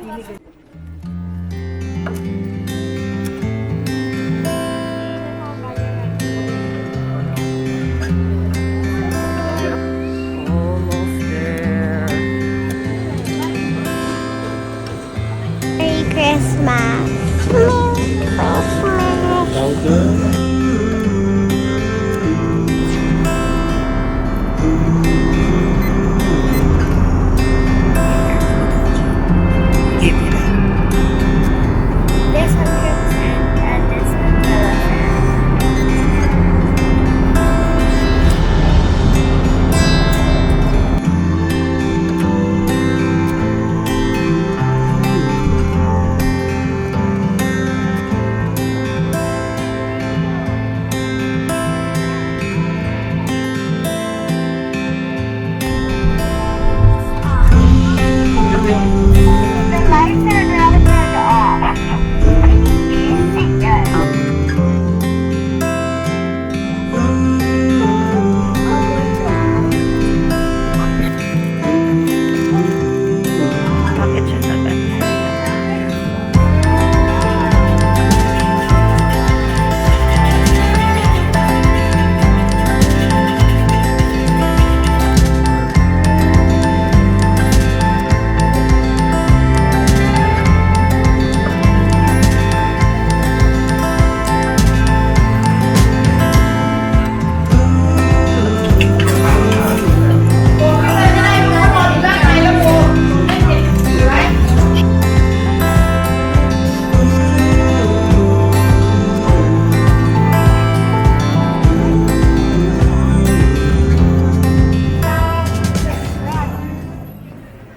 Almost there. Merry Christmas. This 100% and this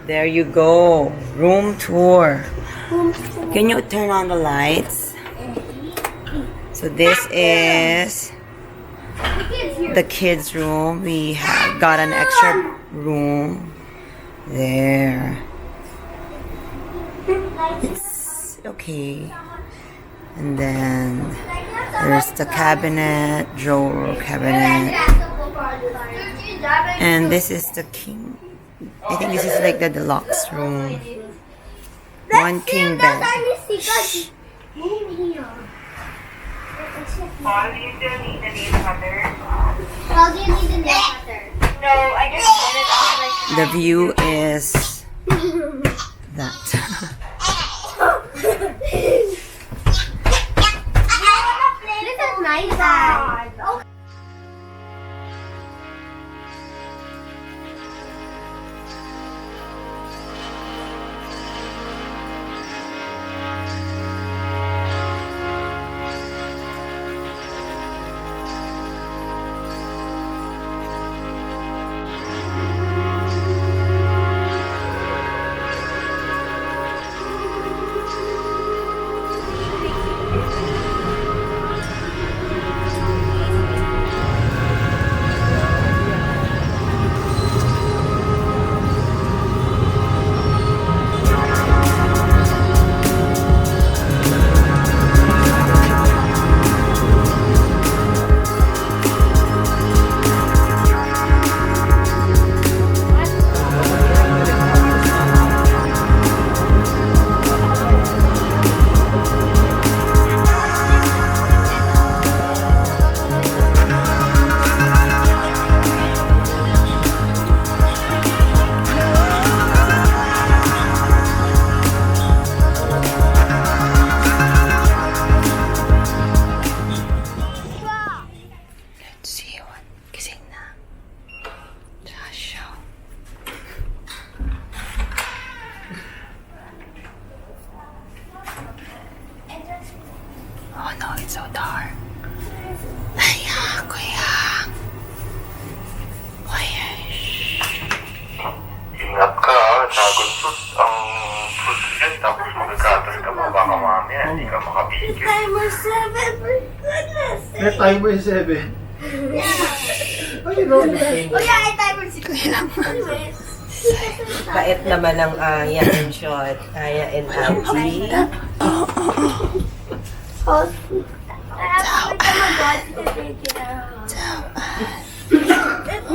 'There you go. Room tour. Can you turn on the lights? So this is the kids' room. We have got an extra room there. It's okay. And then there's the cabinet, drawer cabinet. And this is the king. I think this is like the deluxe room. One king bed. Shh. Move here. Paul, do you still need the nail cutter? Well, do you need the nail cutter? No, I just wanted to like... The view is that. This is nice side. Oh no, it's so dark. Ayan, kuya. Kuya, Ingat ka, sagod ang food yan, tapos magkakatas ka pa baka mamaya, hindi ka makapigil. Timer 7, for goodness sake. May timer 7. Oh, you know the thing. Oh yeah, I timer 6. Anyways. Bait naman ang Aya and Shot. Aya and Auntie. Oh, sweet.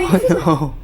Oh no.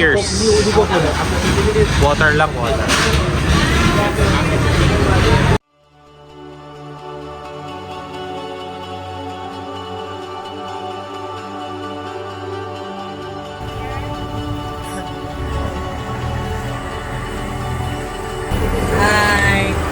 Cheers. Water lang, water. Hi.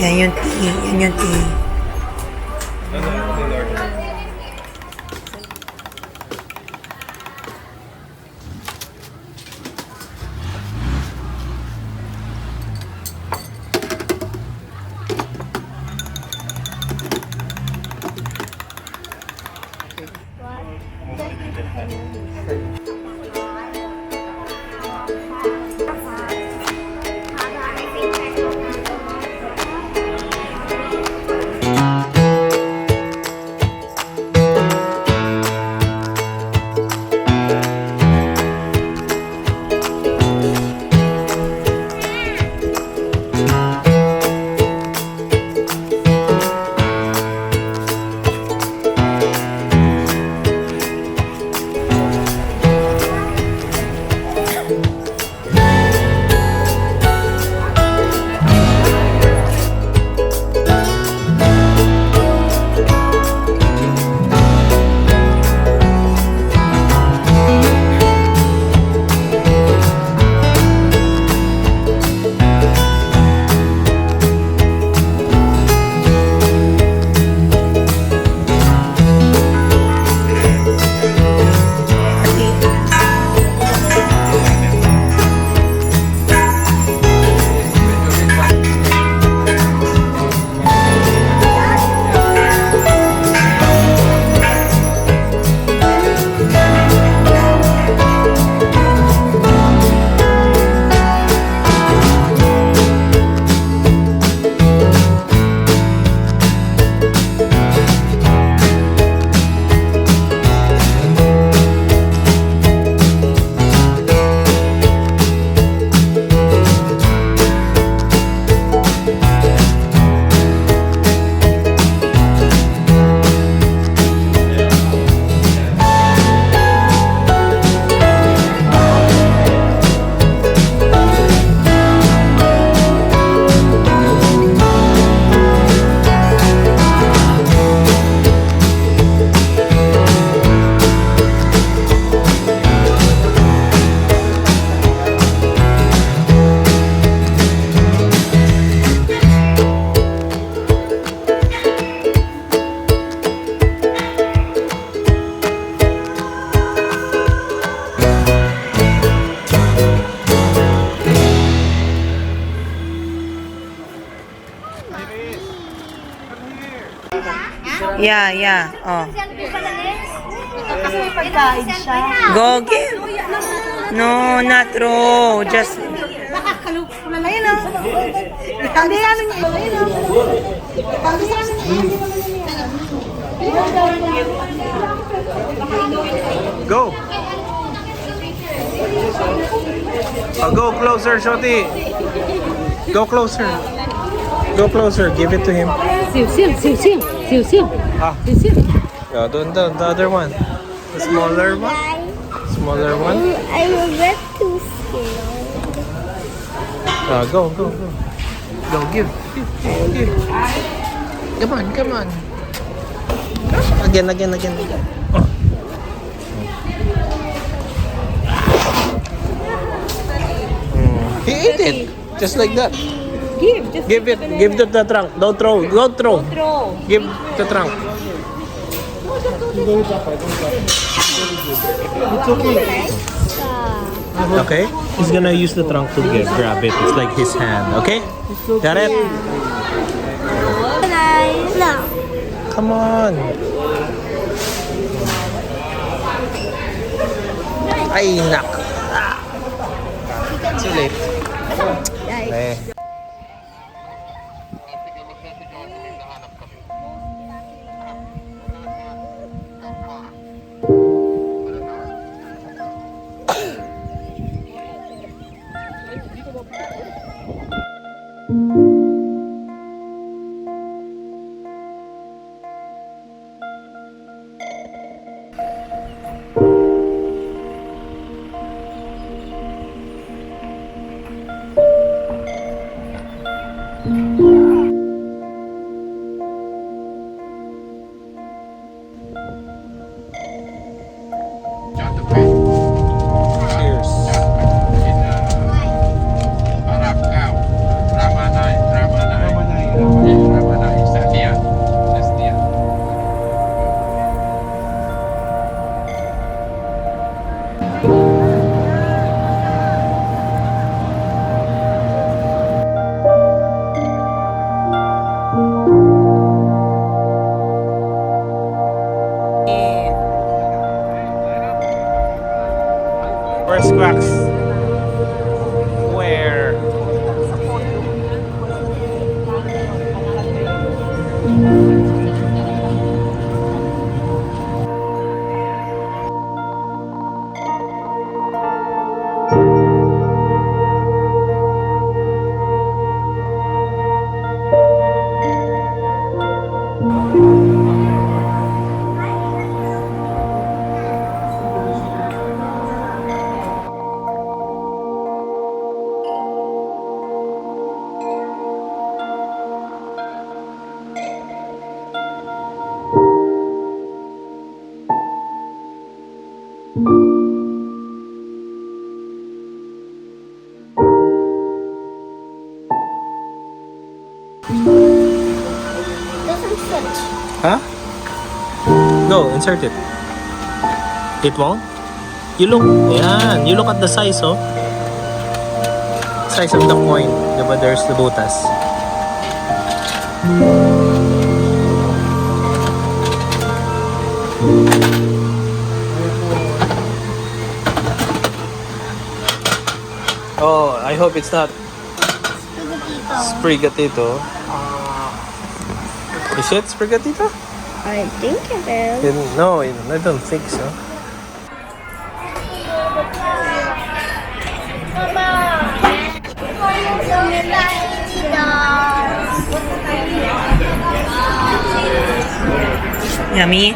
Yan yung tea. Yan yung tea. Yeah. Oh. Kasi may pagkain siya. Go give. No, not raw. Just Go. Go closer, Shoti. Go closer. Go closer. Give it to him. Ah. Yeah, the other one. The smaller one. Smaller one. I will get too scared. Go. Go, give. Come on. Again. Oh. He ate it. Just like that. Give it. Give the trunk. Don't throw. Give the trunk. It's okay. Okay? He's gonna use the trunk to grab it. It's like his hand. Okay? Got it? No. Come on. Ay, nak. Too late. Okay. Cheers. Where's Quacks? Where? Doesn't fit. Huh? Go, insert it. It won't? You look, yan. You look at the size, oh. Size of the coin. Diba, there's the butas. Oh, I hope it's not Sprigatito. Is it Sprigatito? I think it is. No, I don't think so. yummy.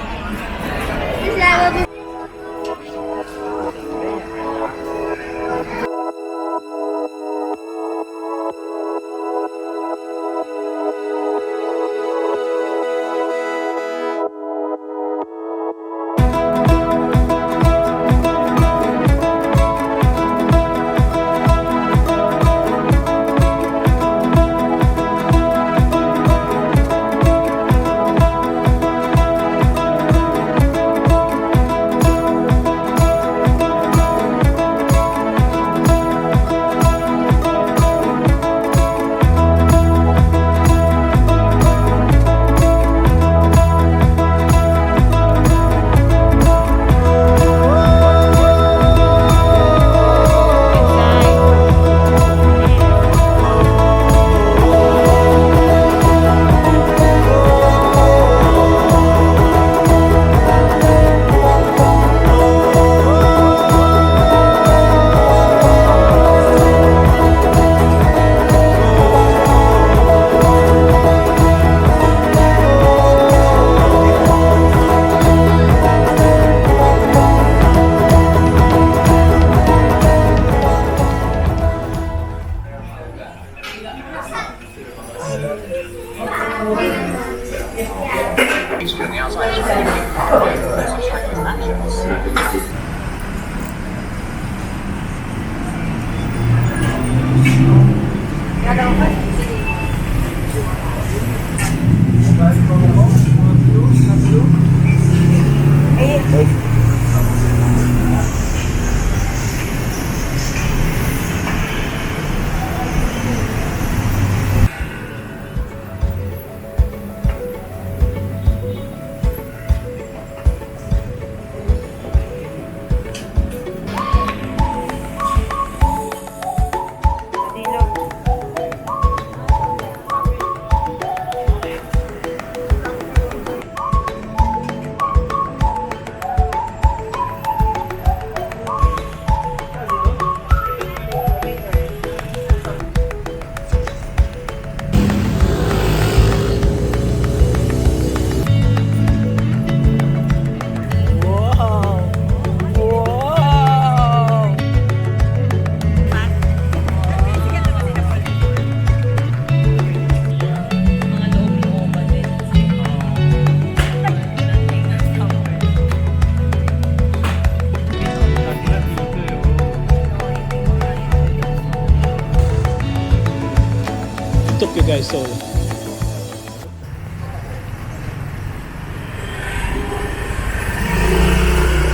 my soul.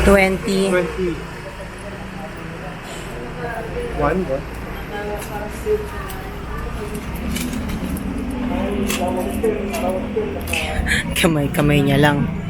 $20. 20. One. Kamay-kamay niya lang.